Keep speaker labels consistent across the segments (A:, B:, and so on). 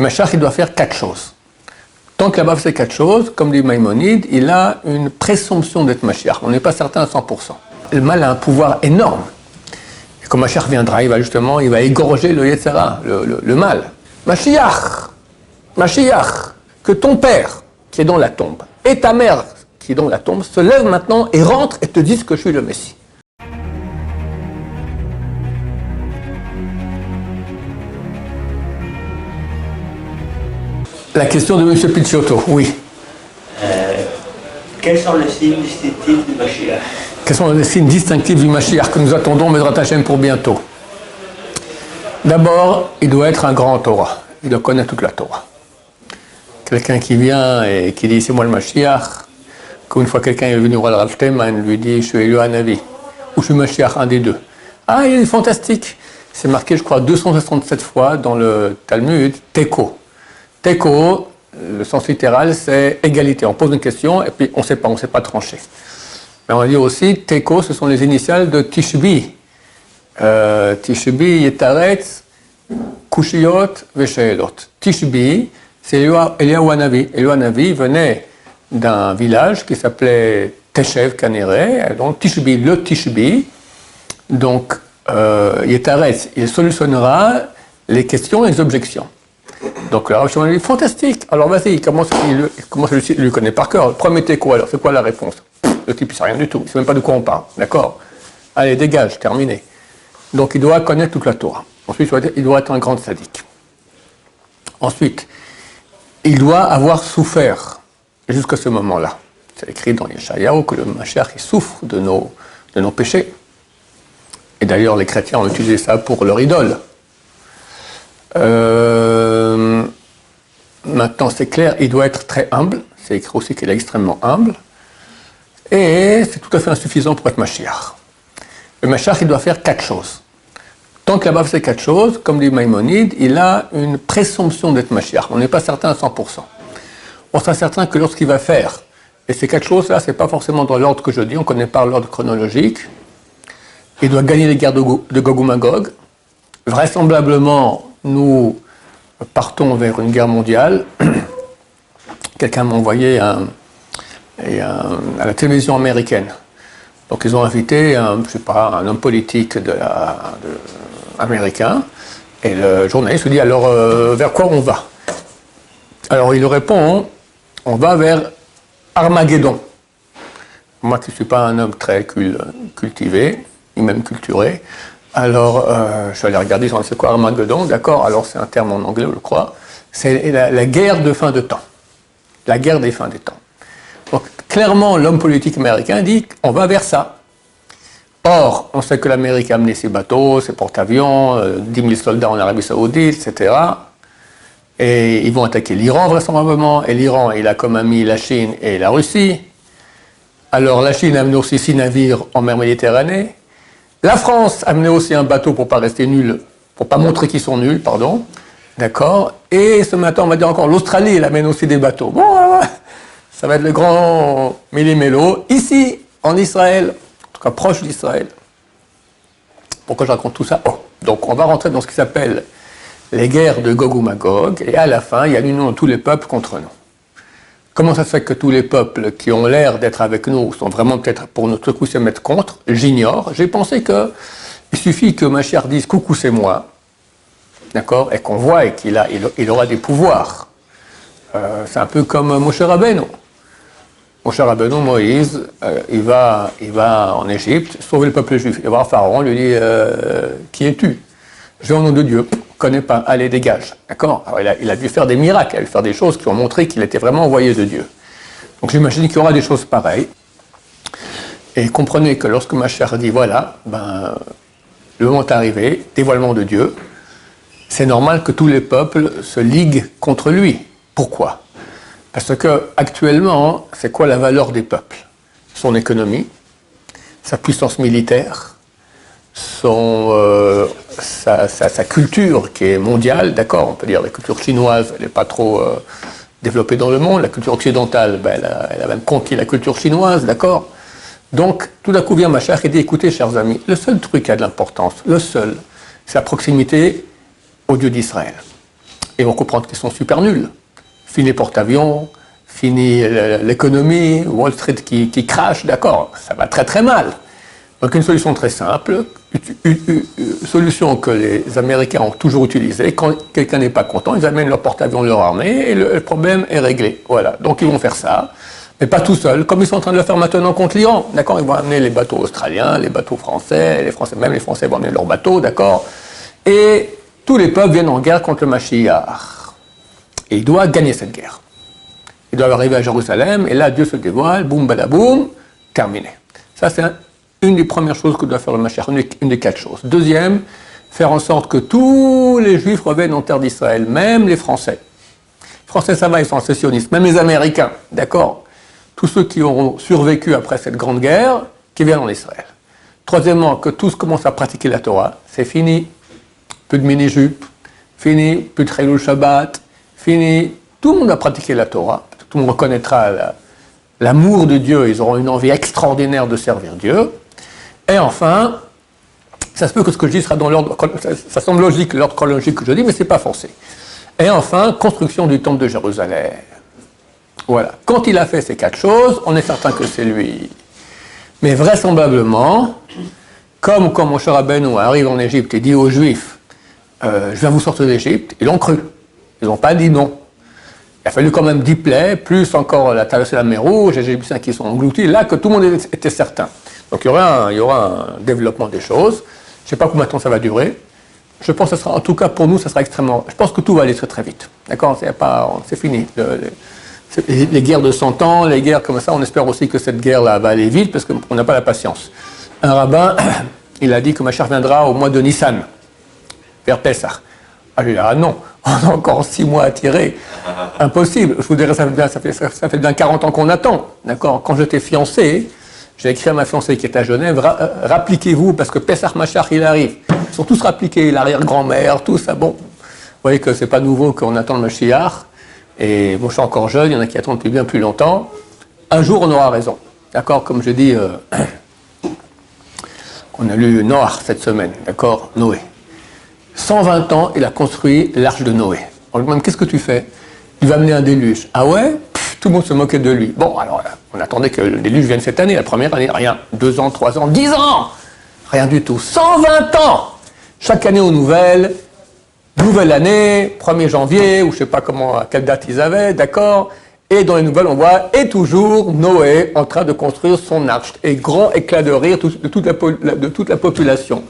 A: Mashiach, il doit faire 4 choses. Tant qu'il n'a pas fait ces 4 choses, comme dit Maïmonide, il a une présomption d'être Mashiach. On n'est pas certain à 100%. Le mal a un pouvoir énorme. Et quand Mashiach viendra, il va égorger le Yetzera, le mal. Mashiach, que ton père, qui est dans la tombe, et ta mère, qui est dans la tombe, se lèvent maintenant et rentrent et te disent que je suis le Messie. La question de M. Picciotto, oui.
B: Quels sont les signes distinctifs du Mashiach?
A: Quels sont les signes distinctifs du Mashiach que nous attendons, Bezrat Hashem, pour bientôt? D'abord, il doit être un grand Torah. Il doit connaître toute la Torah. Quelqu'un qui vient et qui dit « c'est moi le Mashiach », comme une fois quelqu'un est venu voir le Rav Steinman, lui dit « je suis Eliyahu Hanavi » ou « je suis Mashiach », un des deux. Ah, il est fantastique. C'est marqué, je crois, 267 fois dans le Talmud, « Teko ». Teko, le sens littéral, c'est égalité. On pose une question et puis on ne sait pas trancher. Mais on dit aussi, Teko, ce sont les initiales de Tishbi. Tishbi, Yetaretz, Kushiyot, Vesheelot. Tishbi, c'est Eliyahu Hanavi. Eliyahu Hanavi venait d'un village qui s'appelait Teshev Kanere, donc Tishbi, le Tishbi. Donc, Yetaretz, il solutionnera les questions et les objections. Donc là, je me dis, fantastique. Alors vas-y, il commence il le connaît par cœur. Premier Teko, alors, c'est quoi la réponse? Le type, il ne sait rien du tout. Il ne sait même pas de quoi on parle. D'accord? Allez, dégage, terminé. Donc il doit connaître toute la Torah. Ensuite, il doit être un grand sadique. Ensuite, il doit avoir souffert jusqu'à ce moment-là. C'est écrit dans Yeshayahu que le Mashiach, il souffre de nos péchés. Et d'ailleurs, les chrétiens ont utilisé ça pour leur idole. Maintenant, c'est clair, il doit être très humble. C'est écrit aussi qu'il est extrêmement humble. Et c'est tout à fait insuffisant pour être Mashiach. Le Mashiach, il doit faire 4 choses. Tant qu'il n'a pas fait ces 4 choses, comme dit Maïmonide, il a une présomption d'être Mashiach. On n'est pas certain à 100%. On sera certain que lorsqu'il va faire, et ces 4 choses-là, ce n'est pas forcément dans l'ordre que je dis, on ne connaît pas l'ordre chronologique. Il doit gagner les guerres de Gog ou Magog. Vraisemblablement, nous partons vers une guerre mondiale. Quelqu'un m'a envoyé à la télévision américaine. Donc ils ont invité un homme politique américain, et le journaliste lui dit alors vers quoi on va? Alors il lui répond, on va vers Armageddon. Moi qui ne suis pas un homme très cultivé, ni même culturé, alors je suis allé regarder, c'est quoi Armageddon? D'accord, alors c'est un terme en anglais, je crois. C'est la guerre de fin de temps. La guerre des fins des temps. Donc clairement, l'homme politique américain dit on va vers ça. Or, on sait que l'Amérique a amené ses bateaux, ses porte-avions, 10 000 soldats en Arabie Saoudite, etc. Et ils vont attaquer l'Iran vraisemblablement. Et l'Iran, il a comme ami la Chine et la Russie. Alors la Chine a amené aussi 6 navires en mer Méditerranée. La France a amené aussi un bateau pour ne pas rester nul, pour ne pas montrer qu'ils sont nuls, pardon. D'accord. Et ce matin, on va dire encore, l'Australie, elle amène aussi des bateaux. Bon, ça va être le grand méli-mélo. Ici, en Israël, en tout cas proche d'Israël. Pourquoi je raconte tout ça? Donc on va rentrer dans ce qui s'appelle les guerres de Gog ou Magog, et à la fin, il y a l'union de tous les peuples contre nous. Comment ça se fait que tous les peuples qui ont l'air d'être avec nous sont vraiment peut-être pour notre coup se mettre contre? J'ignore. J'ai pensé qu'il suffit que Mashiach dise « coucou, c'est moi ». D'accord, et qu'on voit et qu'il aura des pouvoirs. C'est un peu comme Moshe Rabbeinu. Moshe Rabbeinu, Moïse, il va en Égypte sauver le peuple juif. Il va voir Pharaon, lui dit qui es-tu? Je vais au nom de Dieu. Je ne connais pas. Allez, dégage. D'accord. Alors, il a dû faire des miracles, il a dû faire des choses qui ont montré qu'il était vraiment envoyé de Dieu. Donc j'imagine qu'il y aura des choses pareilles. Et comprenez que lorsque Mashiach dit voilà, le moment est arrivé, dévoilement de Dieu. C'est normal que tous les peuples se liguent contre lui. Pourquoi? Parce que actuellement, c'est quoi la valeur des peuples? Son économie, sa puissance militaire, sa culture qui est mondiale, d'accord, on peut dire la culture chinoise, elle n'est pas trop développée dans le monde, la culture occidentale, elle a même conquis la culture chinoise, d'accord. Donc, tout d'un coup vient Mashiach et dit, écoutez, chers amis, le seul truc qui a de l'importance, c'est la proximité au Dieu d'Israël. ils vont comprendre qu'ils sont super nuls. Fini les porte-avions, fini l'économie, Wall Street qui crache, d'accord, ça va très très mal. Donc une solution très simple, une solution que les Américains ont toujours utilisée, quand quelqu'un n'est pas content, ils amènent leur porte-avions, leur armée, et le problème est réglé. Voilà, donc ils vont faire ça, mais pas tout seuls, comme ils sont en train de le faire maintenant contre l'Iran, d'accord, ils vont amener les bateaux australiens, les bateaux français, même les Français vont amener leurs bateaux, d'accord, et tous les peuples viennent en guerre contre le Mashiach. Et il doit gagner cette guerre. Il doit arriver à Jérusalem, et là Dieu se dévoile, boum, badaboum, terminé. Ça c'est une des premières choses que doit faire le Mashiach, une des 4 choses. Deuxième, faire en sorte que tous les Juifs reviennent en terre d'Israël, même les Français. Les Français, ça va, ils sont sécessionnistes, même les Américains, d'accord. Tous ceux qui auront survécu après cette grande guerre, qui viennent en Israël. Troisièmement, que tous commencent à pratiquer la Torah, c'est fini. Plus de mini-jupes, fini, plus de Chilul Shabbat, fini. Tout le monde a pratiqué la Torah, tout le monde reconnaîtra l'amour de Dieu, ils auront une envie extraordinaire de servir Dieu. Et enfin, ça se peut que ce que je dis sera dans l'ordre, ça semble logique, l'ordre chronologique que je dis, mais c'est pas forcé. Et enfin, construction du temple de Jérusalem. Voilà. Quand il a fait ces 4 choses, on est certain que c'est lui. Mais vraisemblablement, comme quand Moshe Rabbeinu arrive en Égypte et dit aux Juifs, je viens vous sortir d'Égypte, ils l'ont cru. Ils n'ont pas dit non. Il a fallu quand même 10 plaies, plus encore la traversée de la mer Rouge, les Égyptiens qui sont engloutis, là que tout le monde était certain. Donc il y aura un développement des choses. Je ne sais pas combien de temps ça va durer. Je pense que ça sera, en tout cas pour nous, ça sera extrêmement... Je pense que tout va aller très très vite. D'accord, c'est fini. Les guerres de 100 ans, les guerres comme ça, on espère aussi que cette guerre-là va aller vite parce qu'on n'a pas la patience. Un rabbin, il a dit que Mashiach viendra au mois de Nissan, vers Pessah. Ah, lui, non, on a encore 6 mois à tirer. Impossible. Je vous dirais, ça fait bien 40 ans qu'on attend. D'accord. Quand j'étais fiancé, j'ai écrit à ma fiancée qui est à Genève, rappliquez-vous, parce que Pessah Mashiach, il arrive. Ils sont tous rappliqués, l'arrière-grand-mère, tout ça. Bon, vous voyez que c'est pas nouveau qu'on attend le Mashiach. Et moi, je suis encore jeune, il y en a qui attendent depuis bien plus longtemps. Un jour, on aura raison. D'accord. Comme je dis, on a lu Noach cette semaine. D'accord. Noé. 120 ans, il a construit l'arche de Noé. On lui demande, qu'est-ce que tu fais? Il va amener un déluge. Ah ouais? Tout le monde se moquait de lui. Bon, alors, on attendait que le déluge vienne cette année. La première année, rien. 2 ans, 3 ans, 10 ans! Rien du tout. 120 ans! Chaque année aux nouvelles. Nouvelle année, 1er janvier, ou je ne sais pas à quelle date ils avaient, d'accord? Et dans les nouvelles, on voit, et toujours Noé en train de construire son arche. Et grand éclat de rire de toute la population.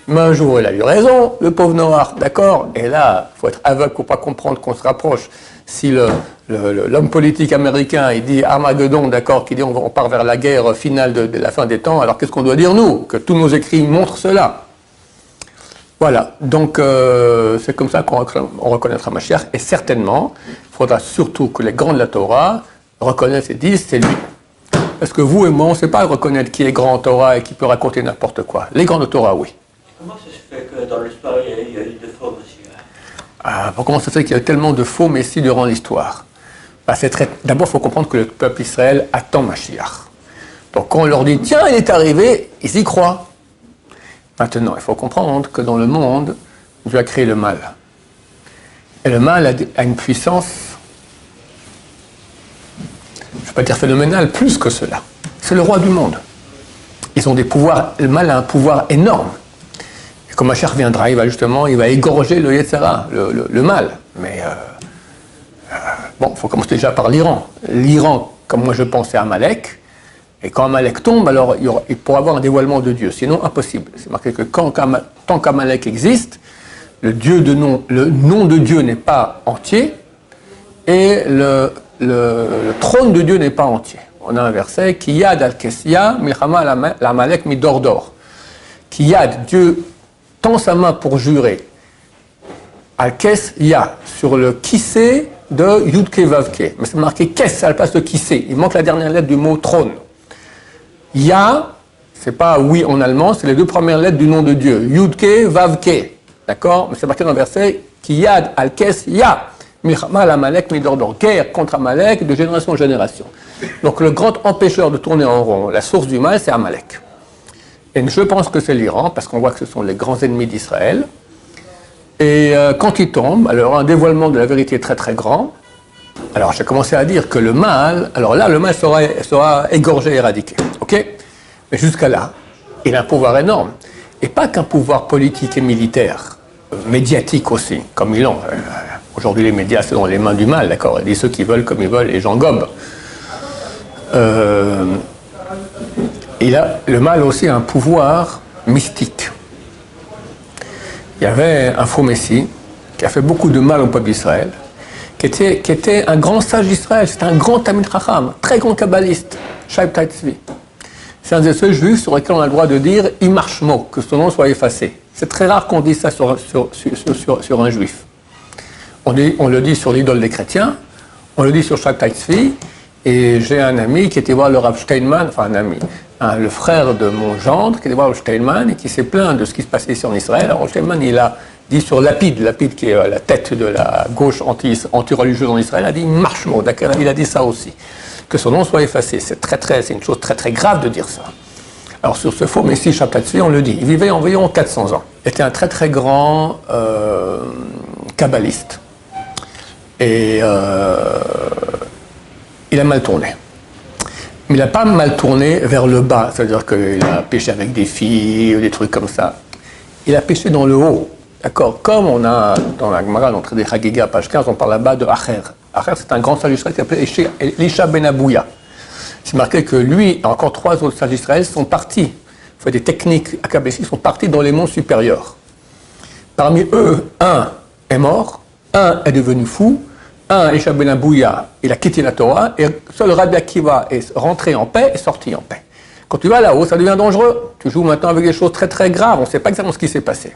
A: Mais un jour, il a eu raison, le pauvre Noah, d'accord? Et là, il faut être aveugle pour ne pas comprendre qu'on se rapproche. Si l'homme politique américain, il dit Armageddon, d'accord, qui dit on part vers la guerre finale de la fin des temps, alors qu'est-ce qu'on doit dire nous? Que tous nos écrits montrent cela. Voilà, donc c'est comme ça qu'on reconnaîtra Mashiach, et certainement, il faudra surtout que les grands de la Torah reconnaissent et disent c'est lui. Parce que vous et moi, on ne sait pas reconnaître qui est grand en Torah et qui peut raconter n'importe quoi. Les grands de Torah, oui.
B: Comment ça se fait que dans l'histoire, il y a eu de faux messieurs?
A: Comment ça se fait qu'il y a eu tellement de faux messies durant l'histoire? D'abord, il faut comprendre que le peuple Israël attend Mashiach. Donc quand on leur dit, tiens, il est arrivé, ils y croient. Maintenant, il faut comprendre que dans le monde, Dieu a créé le mal. Et le mal a une puissance, je ne vais pas dire phénoménale, plus que cela. C'est le roi du monde. Ils ont des pouvoirs, le mal a un pouvoir énorme. Et quand Mashiach viendra, il va égorger le Yetzera, le mal. Mais bon, il faut commencer déjà par l'Iran. L'Iran, comme moi je pense, c'est Amalek. Et quand Amalek tombe, alors il pourra avoir un dévoilement de Dieu. Sinon, impossible. C'est marqué que tant qu'Amalek existe, le nom de Dieu n'est pas entier et le trône de Dieu n'est pas entier. On a un verset, Kiyad al-Kessia, Milchama al-Amalek midordor. Kiyad, Dieu tend sa main pour jurer. Al-Kessia, sur le kissé de Yudke Vavke. Mais c'est marqué Kes à la place de kissé. Il manque la dernière lettre du mot trône. Ya, c'est pas oui en allemand, c'est les 2 premières lettres du nom de Dieu. Yudke, Vavke. D'accord? Mais c'est marqué dans le verset Kiyad al-Kes Ya. Milchama al-Amalek midordor. Guerre contre Amalek de génération en génération. Donc le grand empêcheur de tourner en rond, la source du mal, c'est Amalek. Et je pense que c'est l'Iran, parce qu'on voit que ce sont les grands ennemis d'Israël. Et quand il tombe, alors un dévoilement de la vérité très très grand. Alors j'ai commencé à dire que le mal, alors là le mal sera égorgé, éradiqué, ok? Mais jusqu'à là, il a un pouvoir énorme. Et pas qu'un pouvoir politique et militaire, médiatique aussi, comme ils l'ont. Aujourd'hui les médias sont dans les mains du mal, d'accord? Ils disent ceux qui veulent comme ils veulent, les gens gobent. Le mal aussi a un pouvoir mystique. Il y avait un faux messie qui a fait beaucoup de mal au peuple d'Israël, qui était un grand sage d'Israël, c'était un grand Talmid Chacham, très grand kabbaliste, Shabtai Tzvi. C'est un de ceux juifs sur lesquels on a le droit de dire « Imar Shmo », que son nom soit effacé. C'est très rare qu'on dise ça sur un juif. On le dit sur l'idole des chrétiens, on le dit sur Shabtai Tzvi, et j'ai un ami qui était voir le Rav Steinman, enfin un ami, le frère de mon gendre, qui était voir le Steinman et qui s'est plaint de ce qui se passait ici en Israël. Alors Steinman, il a dit sur Lapide qui est la tête de la gauche anti-religieuse en Israël, a dit Marshmo, d'accord, il a dit ça aussi, que son nom soit effacé. C'est une chose très très grave de dire ça. Alors sur ce faux Messie Shabtai Tzvi, on le dit, il vivait environ 400 ans. Il était un très très grand kabbaliste. Et il a mal tourné. Mais il n'a pas mal tourné vers le bas, c'est-à-dire qu'il a péché avec des filles, ou des trucs comme ça. Il a péché dans le haut, d'accord? Comme on a dans la Gemara, dans des Chagiga, page 15, on parle là-bas de Acher. Acher, c'est un grand sage d'Israël qui s'appelait Elisha ben Abouya. C'est marqué que lui et encore 3 autres sages d'Israël sont partis, il faut des techniques akabbalistes, sont partis dans les mondes supérieurs. Parmi eux, un est mort, un est devenu fou, un, Elisha ben Abouya, il a quitté la Torah, et seul Rabbi Akiva est rentré en paix et sorti en paix. Quand tu vas là-haut, ça devient dangereux. Tu joues maintenant avec des choses très très graves, on ne sait pas exactement ce qui s'est passé.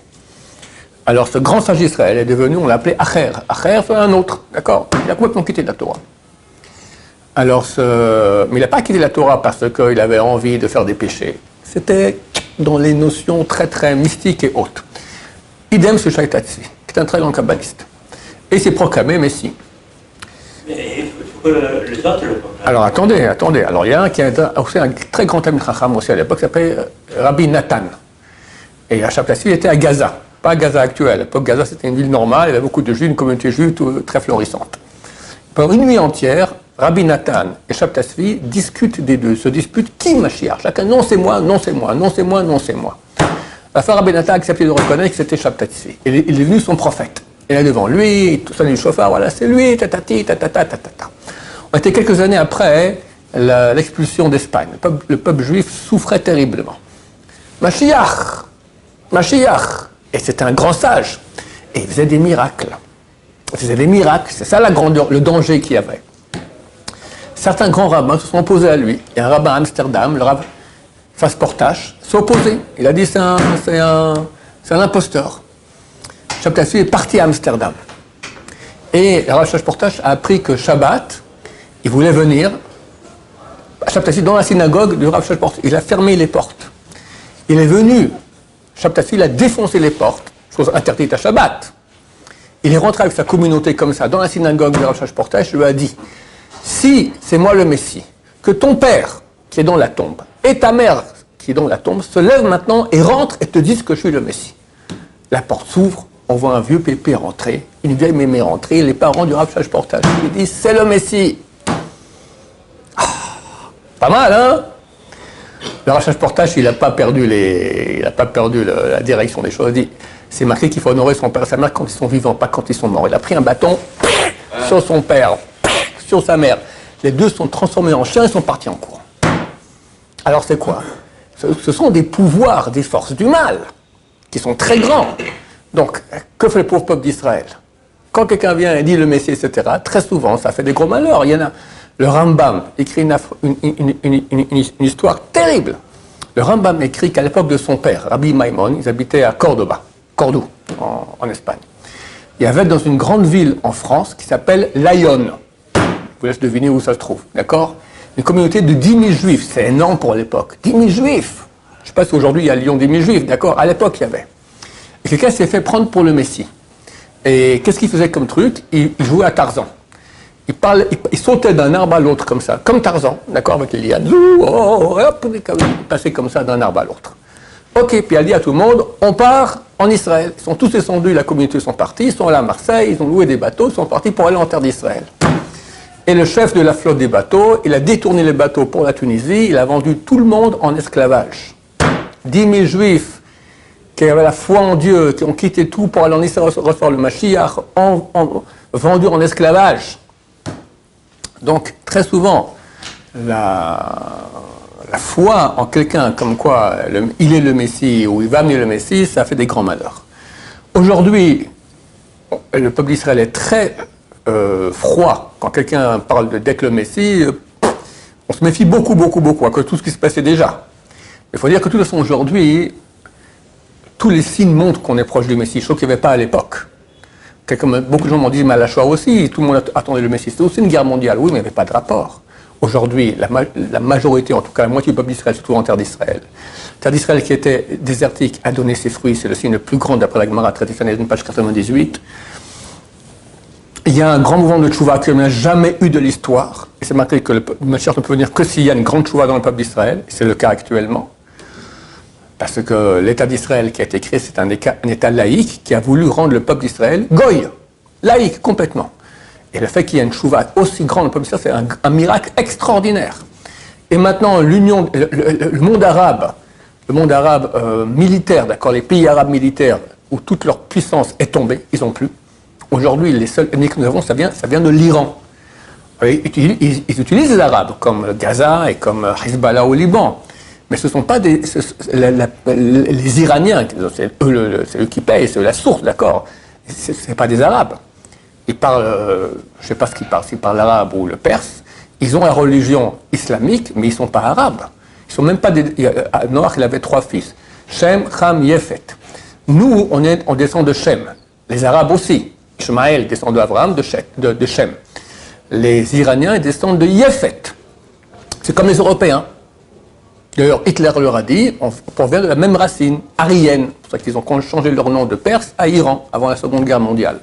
A: Alors ce grand sage d'Israël est devenu, on l'appelait Acher. Acher, c'est un autre, d'accord? Il a complètement quitté la Torah. Alors, mais il n'a pas quitté la Torah parce qu'il avait envie de faire des péchés. C'était dans les notions très très mystiques et hautes. Idem ce Shabtai Tzvi, qui est un très grand kabbaliste. Et il s'est proclamé Messie.
B: Mais il faut que les autres le comprennent.
A: Alors attendez. Alors il y a un qui a aussi un très grand Talmid Chacham aussi à l'époque, qui s'appelait Rabbi Nathan. Et Shabtai Tzvi était à Gaza, pas à Gaza actuelle. À l'époque, Gaza c'était une ville normale, il y avait beaucoup de juifs, une communauté juive très florissante. Pendant une nuit entière, Rabbi Nathan et Shabtai Tzvi discutent des deux, se disputent qui Mashiach. Chacun, non c'est moi, non c'est moi, non c'est moi, non c'est moi. À la fin, Rabbi Nathan a accepté de reconnaître que c'était Shabtai Tzvi. Il est devenu son prophète. Et là devant lui, tout ça, le chauffard, voilà, c'est lui, tatati, tatata, tatata. On était quelques années après l'expulsion d'Espagne. Le peuple juif souffrait terriblement. Mashiach. Et c'était un grand sage. Et il faisait des miracles. C'est ça la grandeur, le danger qu'il y avait. Certains grands rabbins se sont opposés à lui. Il y a un rabbin à Amsterdam, le rabbin Fasportache, s'est opposé. Il a dit c'est un imposteur. Shabtai Tzvi est parti à Amsterdam. Et le Rav Fasportache a appris que Shabbat, il voulait venir Shabtai Tzvi dans la synagogue du Rav Fasportache. Il a fermé les portes. Il est venu, Shabtai Tzvi, il a défoncé les portes, chose interdite à Shabbat. Il est rentré avec sa communauté comme ça, dans la synagogue du Rav Fasportache, il lui a dit, si c'est moi le Messie, que ton père, qui est dans la tombe, et ta mère, qui est dans la tombe, se lèvent maintenant et rentrent et te disent que je suis le Messie. La porte s'ouvre, on voit un vieux pépé rentrer, une vieille mémé rentrer, les parents du Rav Fasportache lui disent, c'est le Messie. Ah, pas mal, hein? Le Rav Fasportache, il n'a pas perdu la direction des choses. Il dit, c'est marqué qu'il faut honorer son père et sa mère quand ils sont vivants, pas quand ils sont morts. Il a pris un bâton sur son père, sur sa mère. Les deux sont transformés en chiens et sont partis en courant. Alors c'est quoi? Ce sont des pouvoirs, des forces du mal, qui sont très grands. Donc, que fait le pauvre peuple d'Israël? Quand quelqu'un vient et dit le Messie, etc., très souvent, ça fait des gros malheurs. Il y en a, le Rambam écrit une histoire terrible. Le Rambam écrit qu'à l'époque de son père, Rabbi Maimon, ils habitaient à Cordoue, en Espagne. Il y avait dans une grande ville en France qui s'appelle Lyon. Je vous laisse deviner où ça se trouve, d'accord? Une communauté de 10 000 juifs, c'est énorme pour l'époque. 10 000 juifs! Je ne sais pas si aujourd'hui il y a à Lyon 10 000 juifs, d'accord? À l'époque, il y avait. Et quelqu'un s'est fait prendre pour le Messie. Et qu'est-ce qu'il faisait comme truc? Il jouait à Tarzan. Il sautait d'un arbre à l'autre comme ça, comme Tarzan, d'accord, avec les lianes. Hop, il passait comme ça d'un arbre à l'autre. Ok, puis elle dit à tout le monde, on part en Israël. Ils sont tous descendus, la communauté sont partis, ils sont allés à Marseille, ils ont loué des bateaux, ils sont partis pour aller en terre d'Israël. Et le chef de la flotte des bateaux, il a détourné les bateaux pour la Tunisie, il a vendu tout le monde en esclavage. 10 000 juifs qui avaient la foi en Dieu, qui ont quitté tout pour aller en Israël recevoir le Mashiach, vendus en esclavage. Donc, très souvent, la foi en quelqu'un comme quoi il est le Messie ou il va amener le Messie, ça fait des grands malheurs. Aujourd'hui, le peuple d'Israël est très froid quand quelqu'un parle d'être le Messie. On se méfie beaucoup à cause de tout ce qui se passait déjà. Il faut dire que de toute façon aujourd'hui, tous les signes montrent qu'on est proche du Messie, chose qu'il n'y avait pas à l'époque. Comme beaucoup de gens m'ont dit, mais à la Shoah aussi, tout le monde attendait le Messie. C'était aussi une guerre mondiale, oui, mais il n'y avait pas de rapport. Aujourd'hui, la majorité, en tout cas la moitié du peuple d'Israël, surtout en terre d'Israël. La terre d'Israël qui était désertique a donné ses fruits, c'est le signe le plus grand d'après la Gemara, traité Sanhedrin, page 98. Il y a un grand mouvement de tchouva qui n'a jamais eu de l'histoire. Et c'est marqué que le Mashiach ne peut venir que s'il y a une grande tchouva dans le peuple d'Israël, et c'est le cas actuellement. Parce que l'État d'Israël qui a été créé, c'est un État laïque qui a voulu rendre le peuple d'Israël goy, laïque complètement. Et le fait qu'il y ait une tchouva aussi grande dans le peuple d'Israël, c'est un miracle extraordinaire. Et maintenant, le monde arabe militaire, d'accord, les pays arabes militaires, où toute leur puissance est tombée, ils n'ont plus. Aujourd'hui, les seuls ennemis que nous avons, ça vient de l'Iran. Ils utilisent les Arabes, comme Gaza et comme Hezbollah au Liban. Mais ce ne sont pas les Iraniens, c'est eux qui payent, c'est eux la source, d'accord. Ce n'est pas des Arabes. Ils parlent, je ne sais pas ce qu'ils parlent, s'ils parlent l'arabe ou le perse. Ils ont la religion islamique, mais ils ne sont pas arabes. Ils ne sont même pas Noach, il avait 3 fils. Shem, Ham, Yefet. Nous, on descend de Shem. Les Arabes aussi. Ishmaël descend d'Abraham, de Shem. Les Iraniens, ils descendent de Yefet. C'est comme les Européens. D'ailleurs, Hitler leur a dit, on provient de la même racine, aryenne. C'est pour ça qu'ils ont changé leur nom de Perse à Iran, avant la Seconde Guerre mondiale.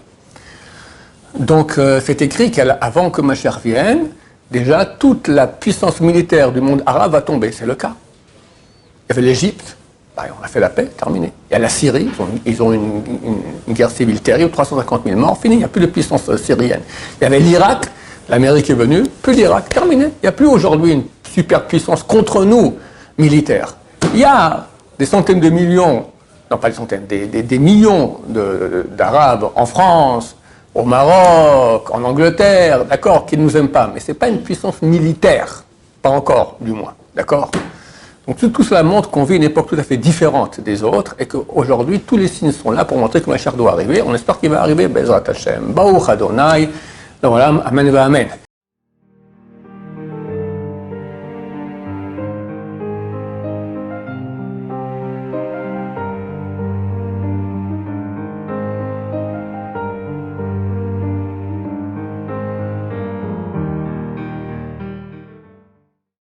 A: Donc, c'est écrit qu'avant que Mashiach vienne, déjà, toute la puissance militaire du monde arabe va tomber. C'est le cas. Il y avait l'Égypte, on a fait la paix, terminé. Il y a la Syrie, ils ont une guerre civile terrible, 350 000 morts, fini, il n'y a plus de puissance syrienne. Il y avait l'Irak, l'Amérique est venue, plus d'Irak, terminé. Il n'y a plus aujourd'hui une superpuissance contre nous, militaire. Il y a des centaines de millions, non pas des centaines, des millions d'Arabes en France, au Maroc, en Angleterre, d'accord, qui ne nous aiment pas, mais ce n'est pas une puissance militaire, pas encore du moins, d'accord. Donc tout cela montre qu'on vit une époque tout à fait différente des autres et qu'aujourd'hui tous les signes sont là pour montrer que Mashiach doit arriver. On espère qu'il va arriver, Bezrat Hashem, Baruch Adonai, donc voilà, Amen va Amen.